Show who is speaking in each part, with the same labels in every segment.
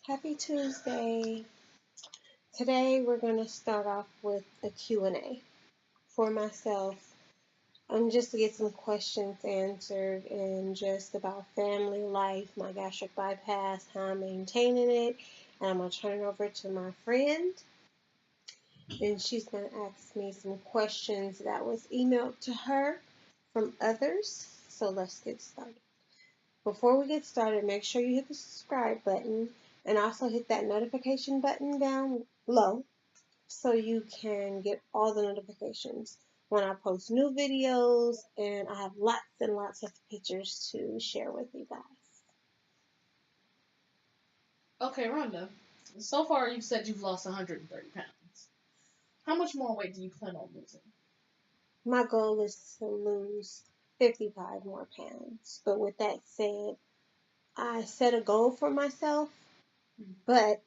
Speaker 1: Happy Tuesday. Today we're going to start off with a Q&A for myself. Just to get some questions answered and just about family life, my gastric bypass, how I'm maintaining it. And I'm going to turn it over to my friend. And she's going to ask me some questions that was emailed to her from others. So let's get started. Before we get started, make sure you hit the subscribe button and also hit that notification button down low so you can get all the notifications when I post new videos, and I have lots and lots of pictures to share with you guys.
Speaker 2: Okay, Rhonda. So far, you've said you've lost 130 pounds. How much more weight do you plan on losing?
Speaker 1: My goal is to lose 55 more pounds. But with that said, I set a goal for myself, but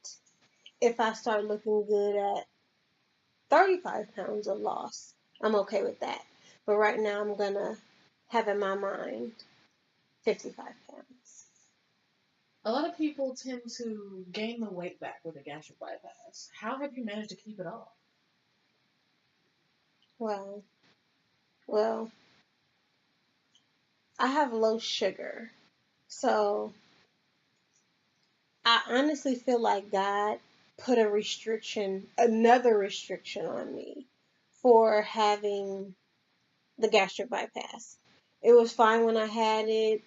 Speaker 1: if I start looking good at 35 pounds of loss, I'm okay with that. But right now, I'm going to have in my mind 55 pounds.
Speaker 2: A lot of people tend to gain the weight back with a gastric bypass. How have you managed to keep it off?
Speaker 1: Well, well, I have low sugar. So I honestly feel like God put another restriction on me for having the gastric bypass. It was fine when I had it.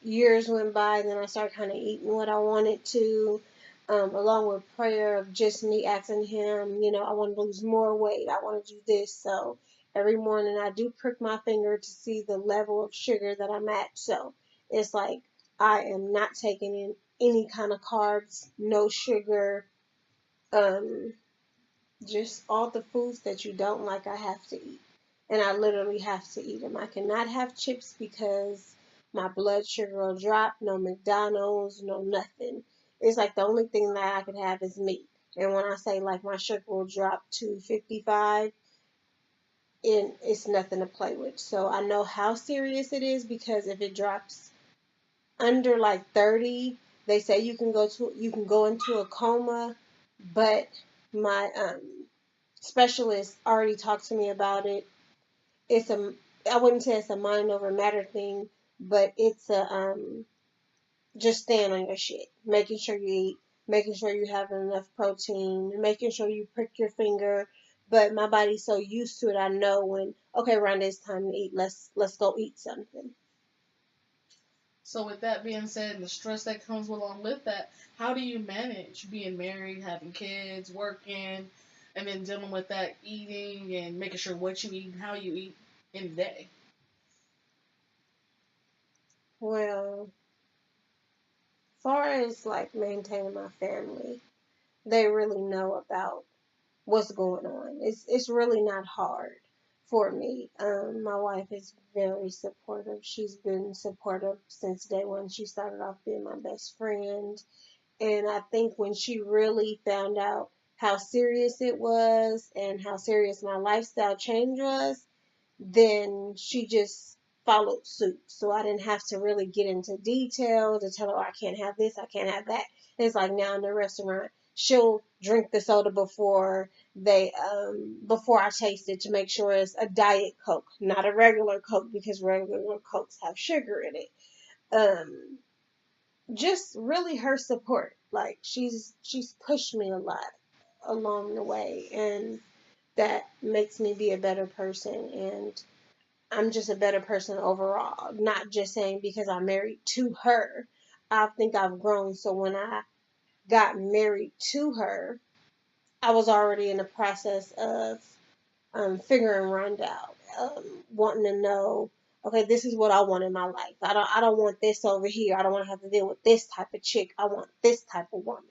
Speaker 1: Years went by, and then I started kind of eating what I wanted to, along with prayer of just me asking Him, I want to lose more weight. I want to do this. So every morning I do prick my finger to see the level of sugar that I'm at. So it's like I am not taking in any kind of carbs, no sugar, um, just all the foods that you don't like, I have to eat. And I literally have to eat them. I cannot have chips because my blood sugar will drop. No McDonald's, no nothing. It's like the only thing that I could have is meat. And when I say like my sugar will drop to 55, it's nothing to play with. So I know how serious it is because if it drops under like 30, they say you can go into a coma. But my specialist already talked to me about it. It's a I wouldn't say it's a mind over matter thing, but it's a just staying on your shit, making sure you eat, making sure you have enough protein, making sure you prick your finger. But my body's so used to it, I know when okay, Rhonda, it's time to eat. Let's go eat something.
Speaker 2: So, with that being said, and the stress that comes along with that, how do you manage being married, having kids, working, and then dealing with that eating and making sure what you eat and how you eat in the day?
Speaker 1: Well, far as like maintaining my family, they really know about what's going on. It's really not hard for me. My wife is very supportive. She's been supportive since day one. She started off being my best friend. And I think when she really found out how serious it was and how serious my lifestyle change was, then she just followed suit. So I didn't have to really get into detail to tell her, oh, I can't have this, I can't have that. It's like now in the restaurant, she'll drink the soda before I taste it to make sure it's a diet Coke, not a regular Coke because regular Cokes have sugar in it. Um, just really her support. Like she's pushed me a lot along the way, and that makes me be a better person, and I'm just a better person overall. Not just saying because I'm married to her. I think I've grown. So when I got married to her, I was already in the process of figuring Rhonda out, wanting to know, okay, this is what I want in my life. I don't want this over here. I don't want to have to deal with this type of chick. I want this type of woman.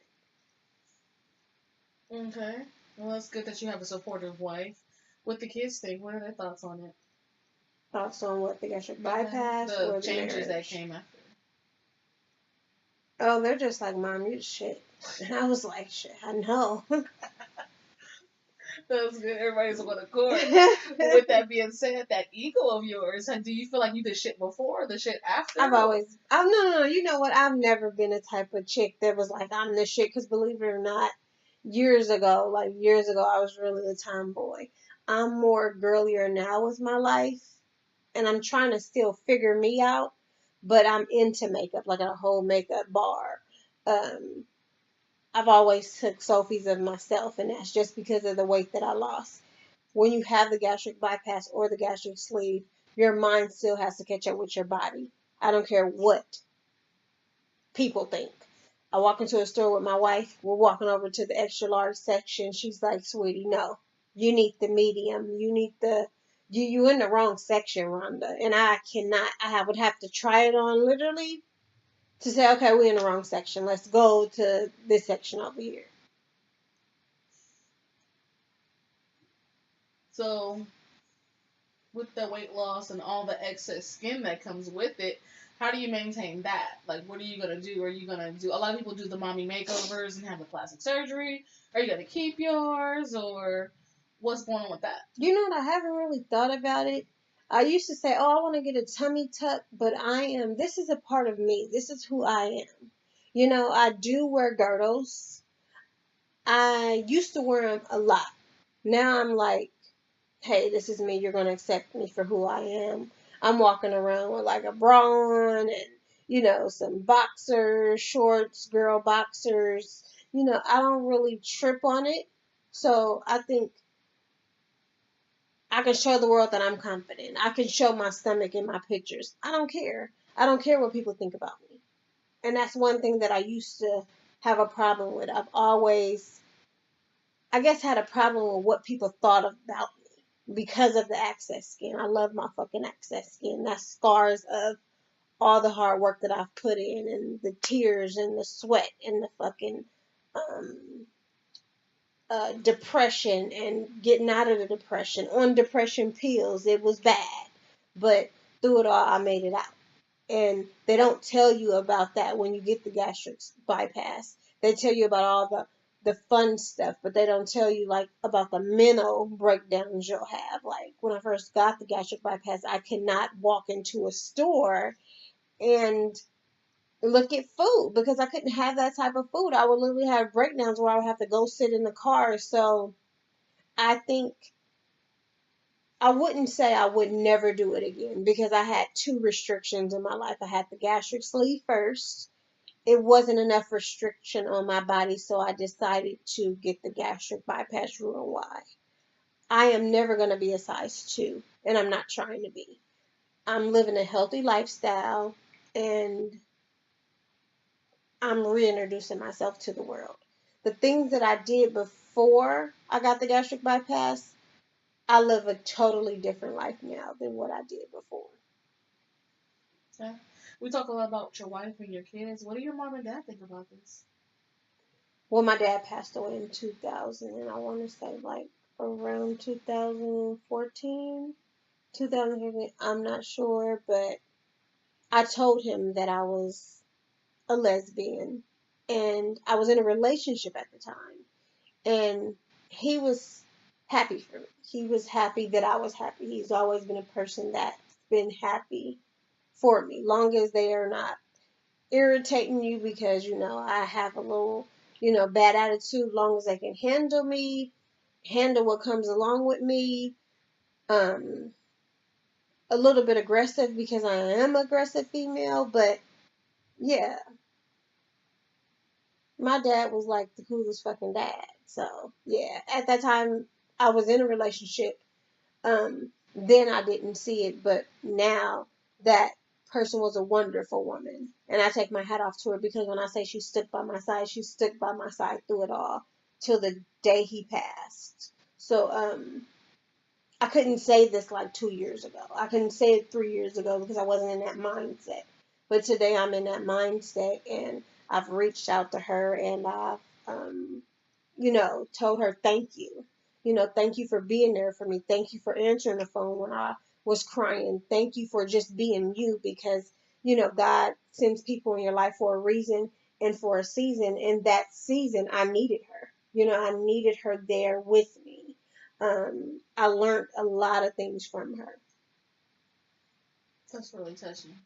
Speaker 2: Okay. Well, it's good that you have a supportive wife. With the kids thing, what are their thoughts on it?
Speaker 1: Thoughts on what the gastric
Speaker 2: Okay.
Speaker 1: bypass
Speaker 2: The
Speaker 1: or the
Speaker 2: changes that
Speaker 1: marriage?
Speaker 2: came after.
Speaker 1: Oh, they're just like, Mom, you shit. And I was like, shit, I know.
Speaker 2: That's good. Everybody's on one accord. With that being said, that ego of yours, do you feel like you did shit before or the shit after?
Speaker 1: No, you know what? I've never been a type of chick that was like, I'm the shit. Because believe it or not, years ago, I was really a tomboy. I'm more girlier now with my life. And I'm trying to still figure me out. But I'm into makeup, like a whole makeup bar. Um, I've always took selfies of myself, and that's just because of the weight that I lost. When you have the gastric bypass or the gastric sleeve, your mind still has to catch up with your body. I don't care what people think. I walk into a store with my wife. We're walking over to the extra large section. She's like, "Sweetie, no. You need the medium. You need the you in the wrong section, Rhonda." And I cannot. Would have to try it on literally to say, "Okay, we're in the wrong section. Let's go to this section over here."
Speaker 2: So, with the weight loss and all the excess skin that comes with it, how do you maintain that? Like, what are you gonna do? Are you gonna do? A lot of people do the mommy makeovers and have the plastic surgery. Are you gonna keep yours, or what's going on with that?
Speaker 1: You know what? I haven't really thought about it. I used to say, "Oh, I want to get a tummy tuck," but this is a part of me. This is who I am. You know, I do wear girdles. I used to wear them a lot. Now I'm like, hey, this is me. You're going to accept me for who I am. I'm walking around with like a bra on and, some boxers, shorts, girl boxers. I don't really trip on it. So I think I can show the world that I'm confident. I can show my stomach in my pictures. I don't care. I don't care what people think about me. And that's one thing that I used to have a problem with. I've always, I guess, had a problem with what people thought about me because of the excess skin. I love my fucking excess skin. That's scars of all the hard work that I've put in and the tears and the sweat and the fucking um, depression and getting out of the depression on depression pills. It was bad, but through it all, I made it out. And they don't tell you about that when you get the gastric bypass. They tell you about all the fun stuff, but they don't tell you like about the mental breakdowns you'll have. Like when I first got the gastric bypass, I could not walk into a store and look at food because I couldn't have that type of food. I would literally have breakdowns where I would have to go sit in the car. So I think I wouldn't say I would never do it again because I had two restrictions in my life. I had the gastric sleeve first. It wasn't enough restriction on my body, so I decided to get the gastric bypass Roux-en-Y. I am never going to be a size 2, and I'm not trying to be. I'm living a healthy lifestyle, and I'm reintroducing myself to the world. The things that I did before I got the gastric bypass, I live a totally different life now than what I did before.
Speaker 2: Yeah. We talk a lot about your wife and your kids. What do your mom and dad think about this?
Speaker 1: Well, my dad passed away in 2000, and I want to say like around 2014, 2015. I'm not sure, but I told him that I was a lesbian and I was in a relationship at the time. And he was happy for me. He was happy that I was happy. He's always been a person that's been happy for me, long as they are not irritating you because, I have a little, bad attitude, long as they can handle me, handle what comes along with me. Um, a little bit aggressive because I am aggressive female, but yeah, my dad was like the coolest fucking dad. So yeah, at that time I was in a relationship. Then I didn't see it, but now that person was a wonderful woman, and I take my hat off to her because when I say she stuck by my side, she stuck by my side through it all till the day he passed. So I couldn't say this like 2 years ago. I couldn't say it 3 years ago because I wasn't in that mindset. But today I'm in that mindset, and I've reached out to her and I've, told her thank you. Thank you for being there for me. Thank you for answering the phone when I was crying. Thank you for just being you because, God sends people in your life for a reason and for a season. And that season, I needed her. I needed her there with me. I learned a lot of things from her.
Speaker 2: That's really touching.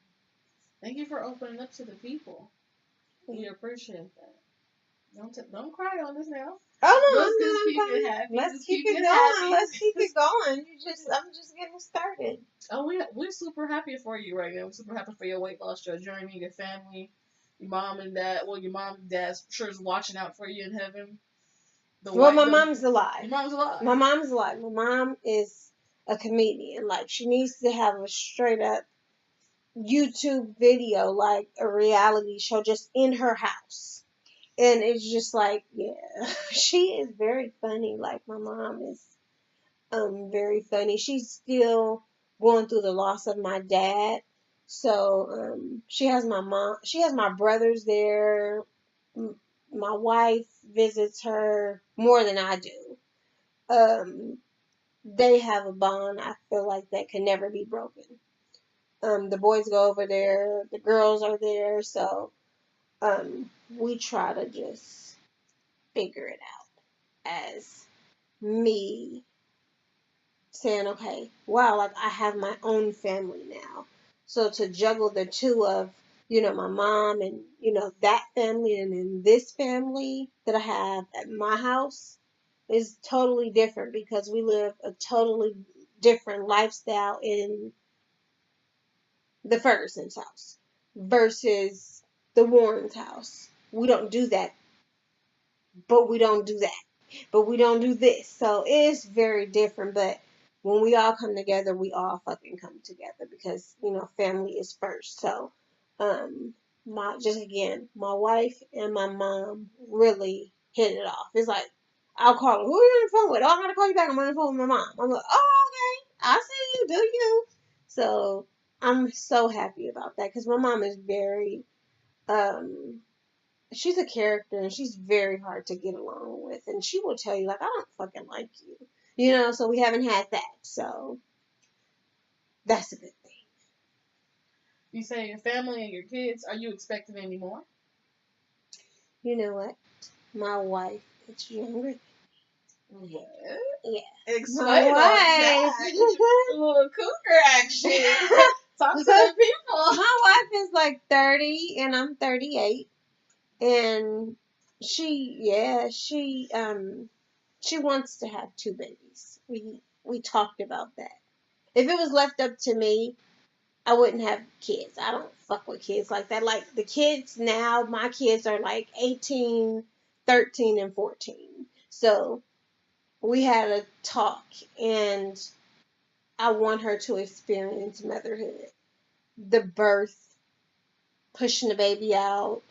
Speaker 2: Thank you for opening up to the people. We appreciate that. Don't cry on us now. Let's just
Speaker 1: Oh
Speaker 2: keep
Speaker 1: no,
Speaker 2: it happy.
Speaker 1: let's
Speaker 2: Just
Speaker 1: keep
Speaker 2: keep
Speaker 1: it
Speaker 2: it
Speaker 1: going.
Speaker 2: happy.
Speaker 1: Let's keep it going. I'm just getting started.
Speaker 2: Oh, we're super happy for you right now. We're super happy for your weight loss, your journey, your family, your mom and dad. Well, your mom and dad sure is watching out for you in heaven.
Speaker 1: Well, my
Speaker 2: The
Speaker 1: mom's alive.
Speaker 2: your mom's alive.
Speaker 1: My mom's alive. My mom is a comedian. Like, she needs to have a straight up YouTube video, like a reality show, just in her house. And it's just like, yeah, she is very funny. Like, my mom is very funny. She's still going through the loss of my dad. So she has my mom, she has my brothers there. My wife visits her more than I do. Um, they have a bond, I feel like, that can never be broken. The boys go over there, the girls are there, so we try to just figure it out as me saying, okay, wow, like, I have my own family now. So to juggle the two of, my mom and, that family and then this family that I have at my house is totally different, because we live a totally different lifestyle in the Ferguson's house versus the Warren's house. We don't do that, but we don't do that, but we don't do this. So it's very different. But when we all come together, we all fucking come together, because family is first. So, my wife and my mom really hit it off. It's like, I'll call her. Who are you on the phone with? Oh, I'm gonna call you back. I'm on the phone with my mom. I'm like, oh, okay. I see you. Do you? So I'm so happy about that, because my mom is very she's a character, and she's very hard to get along with, and she will tell you, like, I don't fucking like you, so we haven't had that, so that's a good thing.
Speaker 2: You say your family and your kids. Are you expecting any more?
Speaker 1: You know what? My wife is younger.
Speaker 2: What?
Speaker 1: Yeah.
Speaker 2: Explain
Speaker 1: My
Speaker 2: that.
Speaker 1: wife.
Speaker 2: A little cougar action. Talk to the people.
Speaker 1: My wife is like 30 and I'm 38, and she wants to have two babies. We talked about that. If it was left up to me, I wouldn't have kids. I don't fuck with kids like that. Like, the kids now, my kids are like 18, 13, and 14. So we had a talk, and I want her to experience motherhood. The birth, pushing the baby out,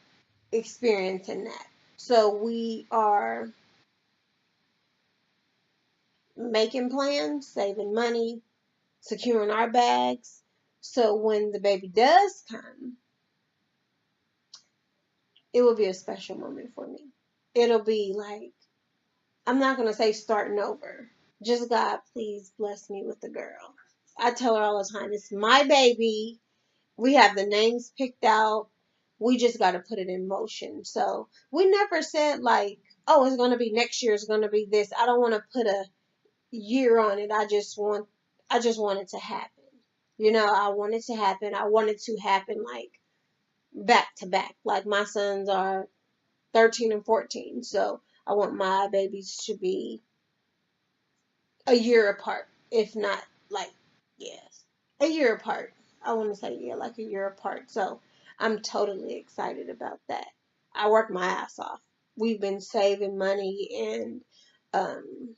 Speaker 1: experiencing that. So we are making plans, saving money, securing our bags. So when the baby does come, it will be a special moment for me. It'll be like, I'm not going to say starting over. Just, God, please bless me with a girl. I tell her all the time, it's my baby. We have the names picked out. We just got to put it in motion. So we never said, like, oh, it's going to be next year. It's going to be this. I don't want to put a year on it. I just want it to happen. I want it to happen. I want it to happen, like, back to back. Like, my sons are 13 and 14. So I want my babies to be a year apart, if not, like, yes, a year apart. I want to say, yeah, like a year apart. So I'm totally excited about that. I work my ass off. We've been saving money, and um,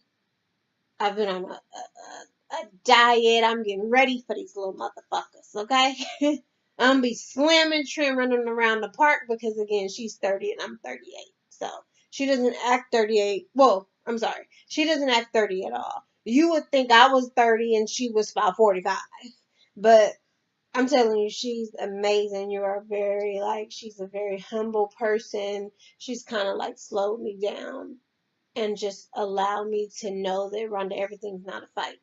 Speaker 1: I've been on a diet. I'm getting ready for these little motherfuckers, okay? I'm gonna be slamming Trim running around the park, because, again, she's 30 and I'm 38. So she doesn't act 38. Well, I'm sorry. She doesn't act 30 at all. You would think I was 30 and she was about 45. But I'm telling you, she's amazing. She's a very humble person. She's kind of like slowed me down and just allowed me to know that, Rhonda, everything's not a fight.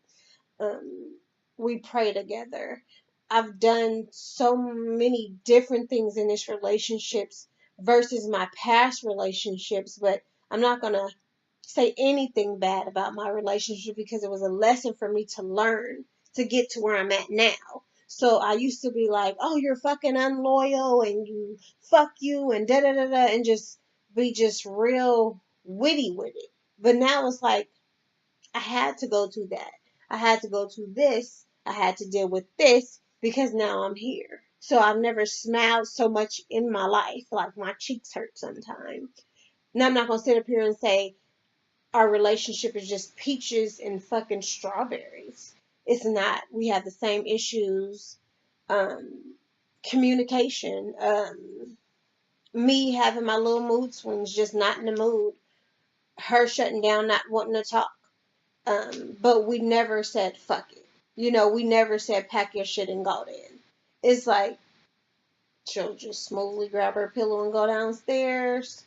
Speaker 1: We pray together. I've done so many different things in this relationships versus my past relationships, but I'm not gonna say anything bad about my relationship because it was a lesson for me to learn to get to where I'm at now. So I used to be like, oh, you're fucking unloyal and you fuck you and da da da da and just be just real witty with it. But now it's like I had to go to that. I had to go to this. I had to deal with this because now I'm here. So I've never smiled so much in my life. Like my cheeks hurt sometimes. Now I'm not gonna sit up here and say our relationship is just peaches and fucking strawberries. It's not. We have the same issues. Um, Communication. Me having my little mood swings, just not in the mood. Her shutting down, not wanting to talk. But we never said fuck it. We never said pack your shit and go then. It's like she'll just smoothly grab her pillow and go downstairs.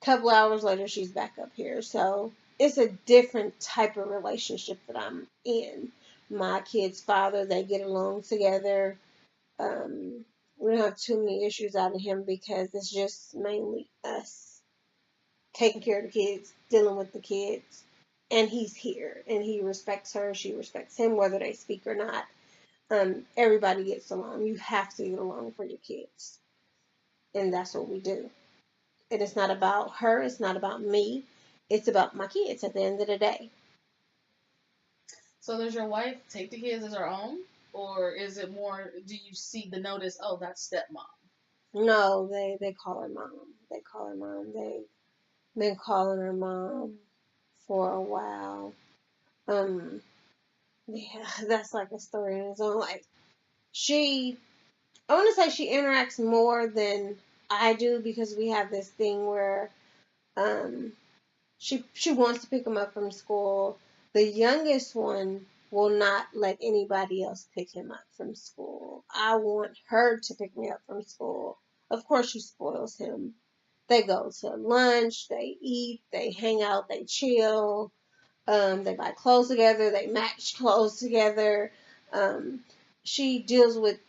Speaker 1: Couple hours later, she's back up here. So it's a different type of relationship that I'm in. My kid's father, they get along together. We don't have too many issues out of him because it's just mainly us taking care of the kids, dealing with the kids. And he's here and he respects her, she respects him, whether they speak or not. Everybody gets along. You have to get along for your kids. And that's what we do. And it's not about her, it's not about me. It's about my kids at the end of the day.
Speaker 2: So does your wife take the kids as her own? Or is it more, do you see the notice, oh, that's stepmom?
Speaker 1: No, they call her mom. They call her mom. They've been calling her mom for a while. Yeah, that's like a story in its own. Like I want to say she interacts more than I do because we have this thing where um, she wants to pick him up from school. The youngest one will not let anybody else pick him up from school. I want her to pick me up from school. Of course, she spoils him. They go to lunch, they eat, they hang out, they chill. They buy clothes together, they match clothes together. Um, she deals with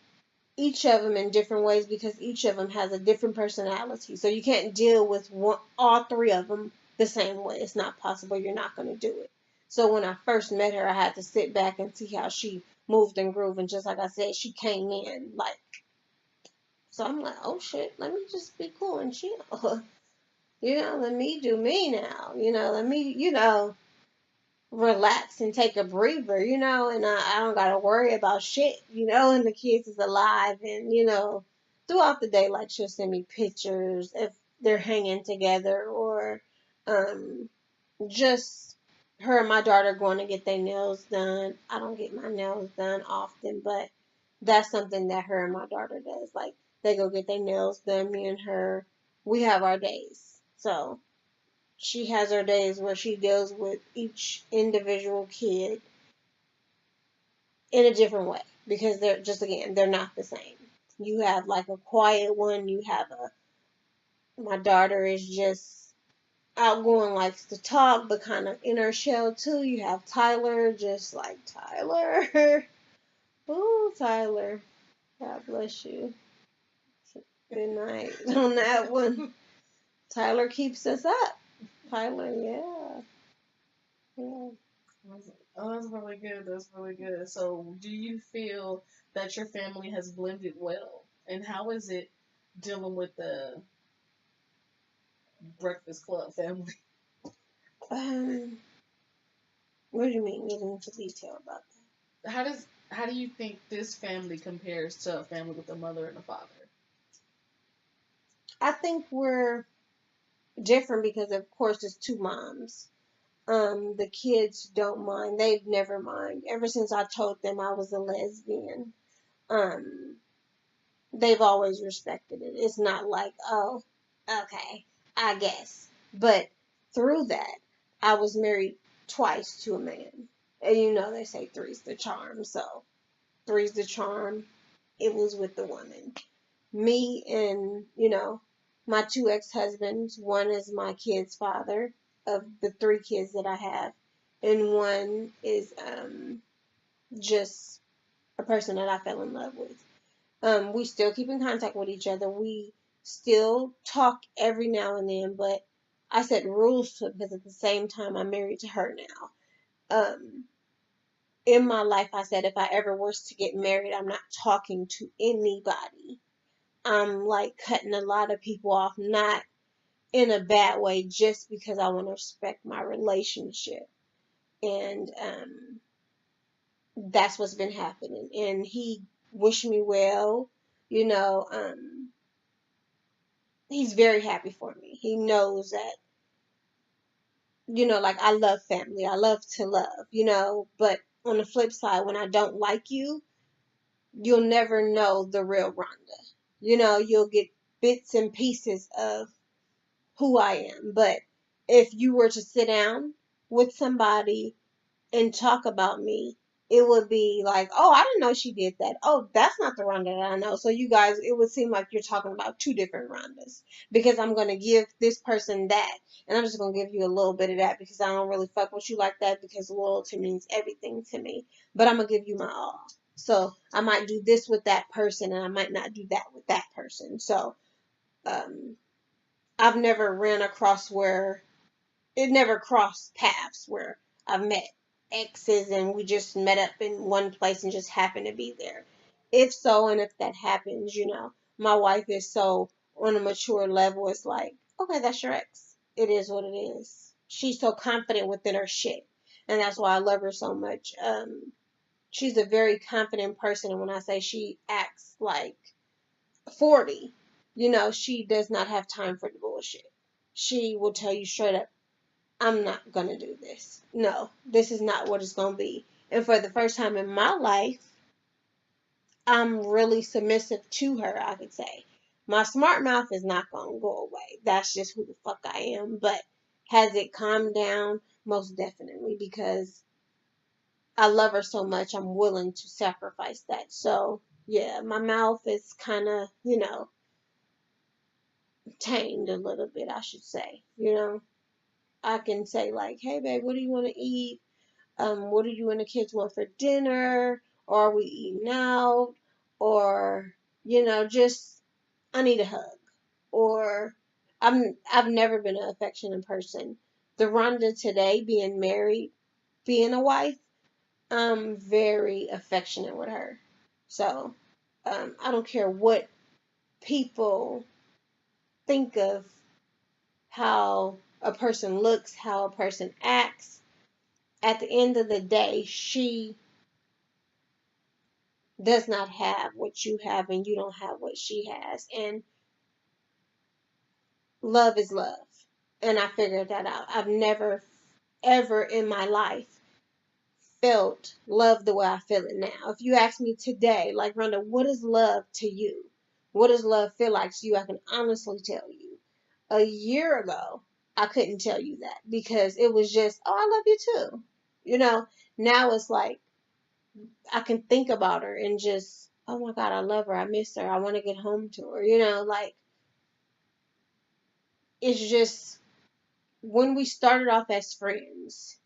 Speaker 1: each of them in different ways because each of them has a different personality. So you can't deal with all three of them the same way. It's not possible. You're not going to do it. So when I first met her, I had to sit back and see how she moved and grooved. And just like I said, she came in like, so I'm like, oh shit, let me just be cool and chill. Let me do me now. Let me, relax and take a breather, and I don't gotta worry about shit, and the kids is alive and, throughout the day, like she'll send me pictures if they're hanging together or just her and my daughter going to get their nails done. I don't get my nails done often, but that's something that her and my daughter does. Like they go get their nails done, me and her, we have our days. So she has her days where she deals with each individual kid in a different way because they're not the same. You have like a quiet one, my daughter is just outgoing, likes to talk, but kind of in her shell too. You have Tyler, just like Tyler. Ooh, Tyler. God bless you. Good night on that one. Tyler keeps us up. Tyler, yeah. Yeah.
Speaker 2: Oh, that's really good. That's really good. So, do you feel that your family has blended well? And how is it dealing with the Breakfast Club family?
Speaker 1: Um, what do you mean? Get into detail about
Speaker 2: How does how do you think this family compares to a family with a mother and a father?
Speaker 1: that? I think we're different because, of course, it's two moms. The kids don't mind. They've never mind. Ever since I told them I was a lesbian, um, they've always respected it. It's not like, oh, okay, I guess. But through that, I was married twice to a man. And they say three's the charm. So three's the charm. It was with the woman. Me and, my two ex-husbands. One is my kid's father of the three kids that I have. And one is just a person that I fell in love with. We still keep in contact with each other. We still talk every now and then, but I set rules to it because at the same time I'm married to her now. In my life, I said if I ever was to get married, I'm not talking to anybody. I'm like cutting a lot of people off, not in a bad way, just because I want to respect my relationship. And that's what's been happening. And he wished me well. You know, he's very happy for me. He knows that, like I love family. I love to love, but on the flip side, when I don't like you, you'll never know the real Rhonda. You'll get bits and pieces of who I am. But if you were to sit down with somebody and talk about me, it would be like, oh, I didn't know she did that. Oh, that's not the Rhonda that I know. So you guys, it would seem like you're talking about two different Rhondas, because I'm going to give this person that, and I'm just going to give you a little bit of that because I don't really fuck with you like that, because loyalty means everything to me. But I'm going to give you my all. So I might do this with that person and I might not do that with that person. So I've never ran across where it never crossed paths where I've met exes and we just met up in one place and just happened to be there. If so, and if that happens, my wife is so on a mature level, it's like, okay, that's your ex. It is what it is. She's so confident within her shit. And that's why I love her so much. She's a very confident person. And when I say she acts like 40, she does not have time for the bullshit. She will tell you straight up, I'm not going to do this. No, this is not what it's going to be. And for the first time in my life, I'm really submissive to her, I could say. My smart mouth is not going to go away. That's just who the fuck I am. But has it calmed down? Most definitely, because I love her so much, I'm willing to sacrifice that. So, yeah, my mouth is kind of, tamed a little bit, I should say. I can say like, hey, babe, what do you want to eat? What do you and the kids want for dinner? Or are we eating out? Or, just I need a hug. Or I've never been an affectionate person. The Rhonda today, being married, being a wife, I'm very affectionate with her. So I don't care what people think of how a person looks, how a person acts. At the end of the day, she does not have what you have and you don't have what she has. And love is love. And I figured that out. I've never, ever in my life felt love the way I feel it now. If you ask me today, like, Rhonda, what is love to you? What does love feel like to you? I can honestly tell you. A year ago, I couldn't tell you that because it was just, oh, I love you too. Now it's like, I can think about her and just, oh my God, I love her. I miss her. I want to get home to her. Like, it's just when we started off as friends,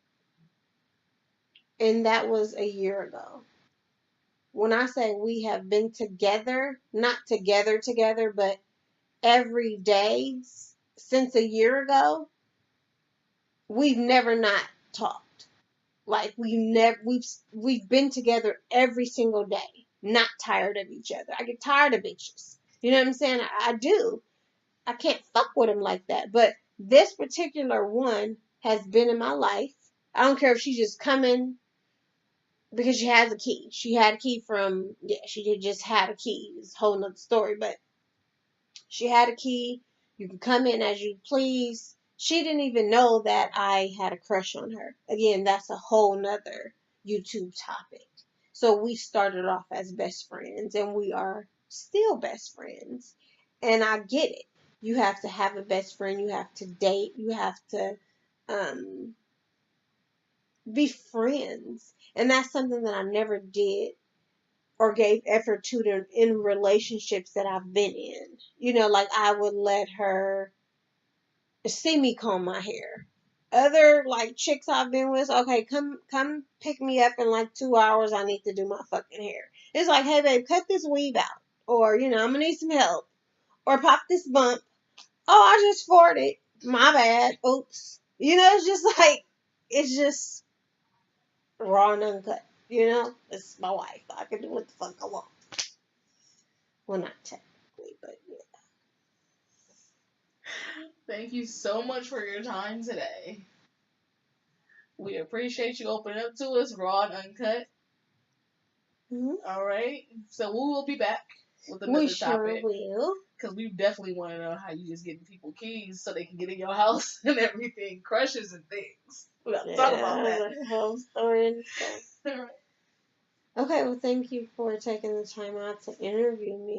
Speaker 1: and that was a year ago. When I say we have been together, not together, but every day since a year ago, we've never not talked. Like we've been together every single day, not tired of each other. I get tired of bitches. You know what I'm saying? I do. I can't fuck with him like that. But this particular one has been in my life. I don't care if she's just coming because she has a key. She had a key from, she did just had a key. It's a whole nother story. But she had a key. You can come in as you please. She didn't even know that I had a crush on her. Again, that's a whole nother YouTube topic. So we started off as best friends and we are still best friends. And I get it. You have to have a best friend. You have to date. You have to be friends. And that's something that I never did or gave effort to them in relationships that I've been in. Like I would let her see me comb my hair. Other like chicks I've been with, okay, come pick me up in like 2 hours. I need to do my fucking hair. It's like, hey babe, cut this weave out. Or, I'm gonna need some help. Or pop this bump. Oh, I just farted. My bad. Oops. You know, it's just like, it's just raw and uncut. You know, it's my wife. I can do what the fuck I want. Well, not technically, but yeah.
Speaker 2: Thank you so much for your time today. We appreciate you opening up to us, raw and uncut.
Speaker 1: Hmm.
Speaker 2: All right. So we will be back with
Speaker 1: We
Speaker 2: another
Speaker 1: sure
Speaker 2: topic
Speaker 1: will.
Speaker 2: because we definitely want to know how you just getting people keys so they can get in your house and everything, crushes and things. We got to talk about
Speaker 1: Yeah,
Speaker 2: that.
Speaker 1: the whole story and stuff.
Speaker 2: All right.
Speaker 1: Okay, well, thank you for taking the time out to interview me.